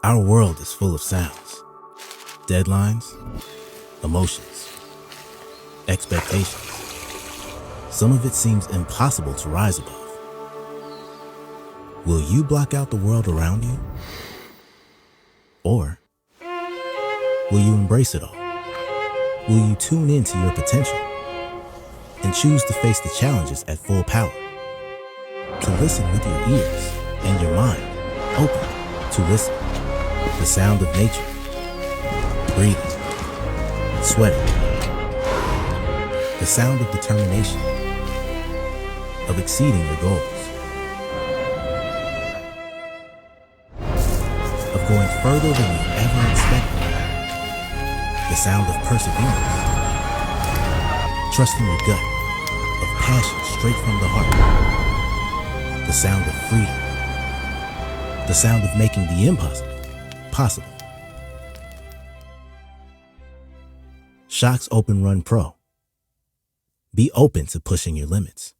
Our world is full of sounds, deadlines, emotions, expectations. Some of it seems impossible to rise above. Will you block out the world around you? Or will you embrace it all? Will you tune into your potential and choose to face the challenges at full power? To listen with your ears and your mind open to listen. The sound of nature, breathing, sweating. The sound of determination, of exceeding your goals, of going further than you ever expected. The sound of perseverance, trusting your gut, of passion straight from the heart. The sound of freedom, the sound of making the impossible possible. SHOKZ Openrun Pro. Be open to pushing your limits.